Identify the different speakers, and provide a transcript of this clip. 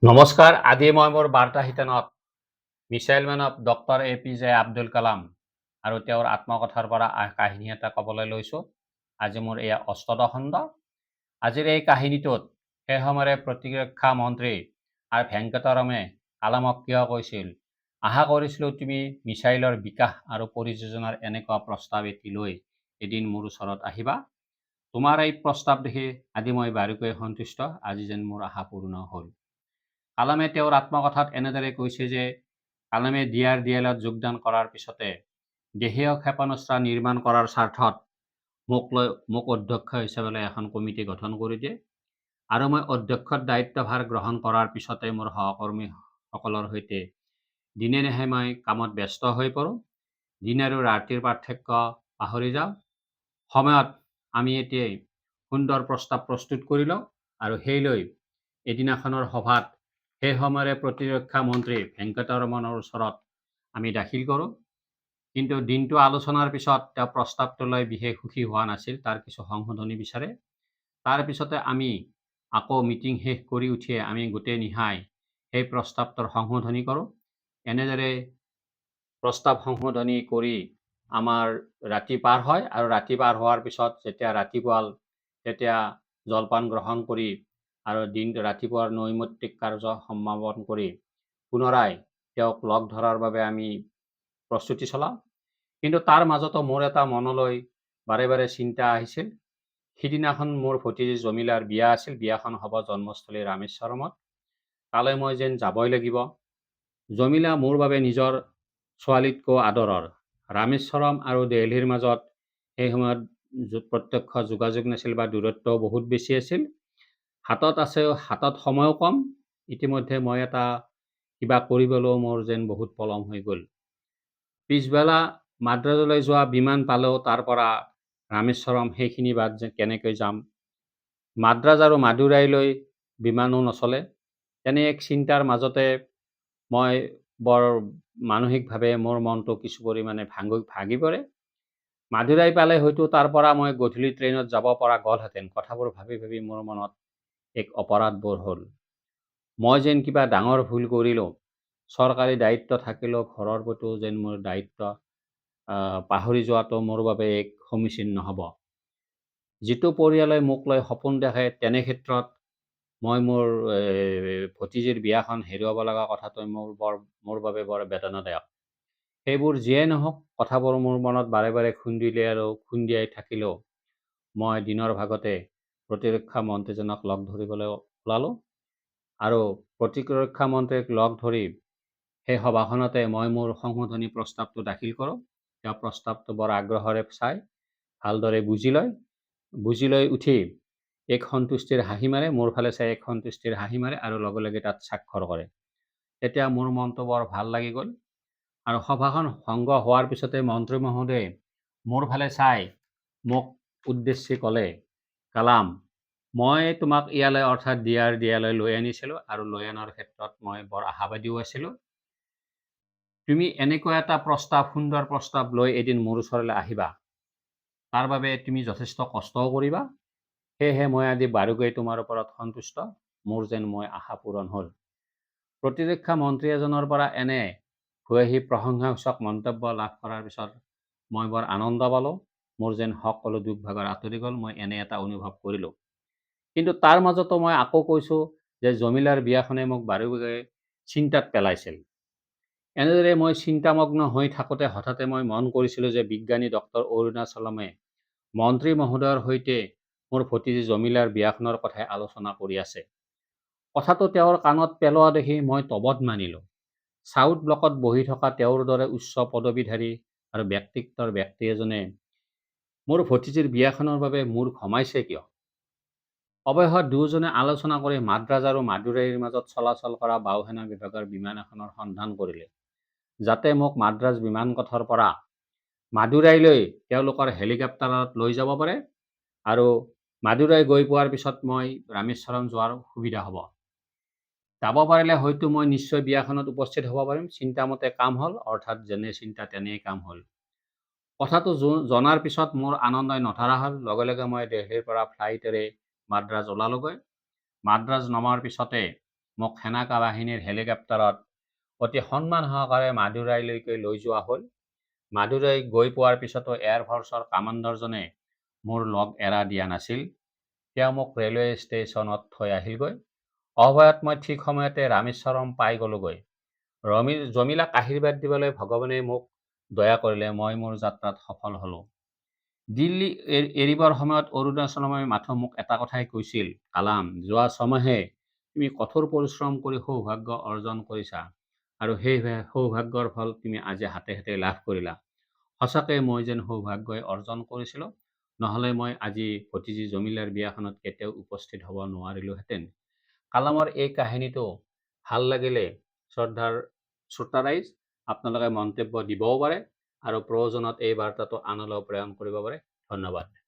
Speaker 1: নমস্কাৰ। আজি মই মোৰ বাৰ্তা শিতানত missile man of doctor APJ Abdul Kalam আৰু তেওঁৰ আত্মকথাৰ পৰা কাহিনী এটা ক'বলৈ লৈছোঁ। আজি মোৰ এয়া ৮ম খণ্ড। আজিৰ এই কাহিনীটোত সেই সময়ৰে প্ৰতিৰক্ষা মন্ত্ৰী আৰু ভেংকটৰামে কালামক কিয় কৈছিল, আশা কৰিছিলোঁ তুমি মিছাইলৰ বিকাশ আৰু পৰিযোজনাৰ এনেকুৱা প্ৰস্তাৱ এটি লৈ এদিন মোৰ ওচৰত আহিবা। তোমাৰ এই প্ৰস্তাৱ দেখি আজি মই বাৰুকৈ সন্তুষ্ট। আজি যেন মোৰ আশা পূৰ্ণ হ'ল। কালামে তেওঁৰ আত্মকথাত এনেদৰে কৈছে যে কালামে DRDLত যোগদান কৰাৰ পিছতে দেশীয় ক্ষেপণাস্ত্ৰ নিৰ্মাণ কৰাৰ স্বাৰ্থত মোক অধ্যক্ষ হিচাপে এখন কমিটি গঠন কৰি দিয়ে আৰু মই অধ্যক্ষৰ দায়িত্বভাৰ গ্ৰহণ কৰাৰ পিছতে মোৰ সহকৰ্মীসকলৰ সৈতে দিনে নেহে মই কামত ব্যস্ত হৈ পৰোঁ। দিন আৰু ৰাতিৰ পাৰ্থক্য পাহৰি যাওঁ। সময়ত আমি এতিয়াই সুন্দৰ প্ৰস্তাৱ প্ৰস্তুত কৰি লওঁ আৰু সেই লৈ এদিনাখনৰ সভাত সেই সময়ৰে প্ৰতিৰক্ষা মন্ত্ৰী ভেংকটৰমনৰ ওচৰত আমি দাখিল কৰোঁ। কিন্তু দিনটো আলোচনাৰ পিছত তেওঁ প্ৰস্তাৱটো লৈ বিশেষ সুখী হোৱা নাছিল। তাৰ কিছু সংশোধনী বিচাৰে। তাৰ পিছতে আমি আকৌ মিটিং শেষ কৰি উঠিয়ে আমি গোটেই নিশাই সেই প্ৰস্তাৱটোৰ সংশোধনী কৰোঁ। এনেদৰে প্ৰস্তাৱ সংশোধনী কৰি আমাৰ ৰাতি পাৰ হয় আৰু ৰাতি পাৰ হোৱাৰ পিছত যেতিয়া ৰাতিপুৱাল তেতিয়া জলপান গ্ৰহণ কৰি আৰু ৰাতিপুৱাৰ নৈমিত্তিক কাৰ্য সমাপন কৰি পুনৰাই তেওঁক লগ ধৰাৰ বাবে আমি প্ৰস্তুতি চলাওঁ। কিন্তু তাৰ মাজতো মোৰ এটা মনলৈ বাৰে বাৰে চিন্তা আহিছিল। সিদিনাখন মোৰ ভতিজী জমিলাৰ বিয়া আছিল। বিয়াখন হ'ব জন্মস্থলী ৰামেশ্বৰমত। তালৈ মই যেন যাবই লাগিব। জমিলা মোৰ বাবে নিজৰ ছোৱালীতকৈ আদৰৰ। ৰামেশ্বৰম আৰু দিল্লীৰ মাজত সেই সময়ত প্ৰত্যক্ষ যোগাযোগ নাছিল বা দূৰত্বও বহুত বেছি আছিল। হাতত সময়ো কম। ইতিমধ্যে মই এটা কিবা কৰিবলৈও মোৰ যেন বহুত পলম হৈ গ'ল। পিছবেলা মাদ্ৰাজলৈ যোৱা বিমান পালেও তাৰ পৰা ৰামেশ্বৰম সেইখিনি বাট যে কেনেকৈ যাম। মাদ্ৰাজ আৰু মাদুৰাইলৈ বিমানো নচলে। তেনে এক চিন্তাৰ মাজতে মই বৰ মানসিকভাৱে মোৰ মনটো কিছু পৰিমাণে ভাগি পৰে। মাদুৰাই পালে হয়তো তাৰ পৰা মই গধূলি ট্ৰেইনত যাব পৰা গ'লহেঁতেন। কথাবোৰ ভাবি ভাবি মোৰ মনত এক অপৰাধবোধ হ'ল। মই যেন কিবা ডাঙৰ ভুল কৰিলোঁ। চৰকাৰী দায়িত্ব থাকিলেও ঘৰৰ প্ৰতিও যেন মোৰ দায়িত্ব পাহৰি যোৱাটো মোৰ বাবে এক সমীচীন নহ'ব। যিটো পৰিয়ালে মোক লৈ সপোন দেখে তেনে ক্ষেত্ৰত মই মোৰ ভতিজীৰ বিয়াখন হেৰুৱাব লগা কথাটো মোৰ বাবে বৰ বেদনাদায়ক। সেইবোৰ যিয়ে নহওক, কথাবোৰ মোৰ মনত বাৰে বাৰে খুন্দিয়াই থাকিলেও মই দিনৰ ভাগতে প্ৰতিৰক্ষা মন্ত্ৰীজনক লগ ধৰিবলৈ ওলালোঁ আৰু প্ৰতিৰক্ষা মন্ত্ৰীক লগ ধৰি সেই সভাখনতে মই মোৰ সংশোধনী প্ৰস্তাৱটো দাখিল কৰোঁ। তেওঁ প্ৰস্তাৱটো বৰ আগ্ৰহেৰে চাই ভালদৰে বুজি লৈ উঠি এক সন্তুষ্টিৰ হাঁহি মাৰে। মোৰ ফালে চাই এক সন্তুষ্টিৰ হাঁহি মাৰে আৰু লগে লগে তাত স্বাক্ষৰ কৰে। তেতিয়া মোৰ মনটো বৰ ভাল লাগি গ'ল আৰু সভাখন ভংগ হোৱাৰ পিছতে মন্ত্ৰী মহোদয়ে মোৰ ফালে চাই মোক উদ্দেশ্যি ক'লে, কালাম, মই তোমাক ইয়ালৈ অৰ্থাৎ DRDLলৈ লৈ আনিছিলোঁ আৰু লৈ অনাৰ ক্ষেত্ৰত মই বৰ আশাবাদীও আছিলোঁ। তুমি এনেকুৱা এটা সুন্দৰ প্ৰস্তাৱ লৈ এদিন মোৰ ওচৰলৈ আহিবা। তাৰ বাবে তুমি যথেষ্ট কষ্টও কৰিবা। সেয়েহে মই আজি বাৰুকৈ তোমাৰ ওপৰত সন্তুষ্ট। মোৰ যেন আশা পূৰণ হ'ল। প্ৰতিৰক্ষা মন্ত্ৰী এজনৰ পৰা এনে ভূয়সী প্ৰশংসাসূচক মন্তব্য লাভ কৰাৰ পিছত মই বৰ আনন্দ পালোঁ। মোৰ যেন সকলো দুখ ভাগৰ আঁতৰি গ'ল। মই এনে এটা অনুভৱ কৰিলোঁ। কিন্তু তাৰ মাজতো মই আকৌ কৈছোঁ যে জমিলাৰ বিয়াখনে মোক বাৰুকৈ চিন্তাত পেলাইছিল। এনেদৰে মই চিন্তামগ্ন হৈ থাকোঁতে হঠাতে মই মন কৰিছিলোঁ যে বিজ্ঞানী ডক্টৰ অৰুণাচলমে মন্ত্ৰী মহোদয়ৰ সৈতে মোৰ ভতিজী জমিলাৰ বিয়াখনৰ কথাই আলোচনা কৰি আছে। কথাটো তেওঁৰ কাণত পেলোৱা দেখি মই তবত মানিলোঁ। চাউথ ব্লকত বহি থকা তেওঁৰ দৰে উচ্চ পদবীধাৰী আৰু ব্যক্তিত্বৰ ব্যক্তি এজনে মোৰ ভতিজীৰ বিয়াখনৰ বাবে মূৰ ঘমাইছে কিয়? অৱশেষত দুয়োজনে আলোচনা কৰি মাদ্ৰাজ আৰু মাদুৰাইৰ মাজত চলাচল কৰা বায়ুসেনা বিভাগৰ বিমান এখনৰ সন্ধান কৰিলে, যাতে মোক মাদ্ৰাজ বিমানপথৰ পৰা মাদুৰাইলৈ তেওঁলোকৰ হেলিকপ্টাৰত লৈ যাব পাৰে আৰু মাদুৰাই গৈ পোৱাৰ পিছত মই ৰামেশ্বৰম যোৱাৰ সুবিধা হ'ব। যাব পাৰিলে হয়তো মই নিশ্চয় বিয়াখনত উপস্থিত হ'ব পাৰিম। চিন্তামতে কাম হ'ল, অৰ্থাৎ যেনে চিন্তা তেনেই কাম হ'ল। কথাটো জনাৰ পিছত মোৰ আনন্দই নধৰা হ'ল। লগে লগে মই দিল্লীৰ পৰা ফ্লাইটেৰে মাদ্ৰাজ ওলালোগৈ। মাদ্ৰাজ নমাৰ পিছতে মোক সেনা বাহিনীৰ হেলিকপ্টাৰত অতি সন্মান সহকাৰে মাদুৰাইলৈকে লৈ যোৱা হ'ল। মাদুৰাই গৈ পোৱাৰ পিছতো এয়াৰফৰ্চৰ কামাণ্ডাৰজনে মোৰ লগ এৰা দিয়া নাছিল। তেওঁ মোক ৰেলৱে ষ্টেচনত থৈ আহিলগৈ। অভয়ত মই ঠিক সময়তে ৰামেশ্বৰম পাই গলোগৈ। জমিলাক আশীৰ্বাদ দিবলৈ ভগৱানে মোক দয়া কৰিলে। মই মোৰ যাত্ৰাত সফল হ'লোঁ। দিল্লী এৰিবৰ সময়ত অৰুণাচলমে মাথো মোক এটা কথাই কৈছিল, কালাম, যোৱা ছমাহে তুমি কঠোৰ পৰিশ্ৰম কৰি সৌভাগ্য অৰ্জন কৰিছা আৰু সেই সৌভাগ্যৰ ফল তুমি আজি হাতে হাতে লাভ কৰিলা। সঁচাকৈ মই যেন সৌভাগ্যই অৰ্জন কৰিছিলোঁ, নহ'লে মই আজি ভতিজী জমিলাৰ বিয়াখনত কেতিয়াও উপস্থিত হ'ব নোৱাৰিলোহেঁতেন। কালামৰ এই কাহিনীটো ভাল লাগিলে শ্ৰদ্ধাৰ শ্ৰোতাৰাইজ আপোনালোকে মন্তব্য দিবও পাৰে আৰু প্ৰয়োজনত এই বাৰ্তাটো আনলৈও প্ৰেৰণ কৰিব পাৰে। ধন্যবাদ।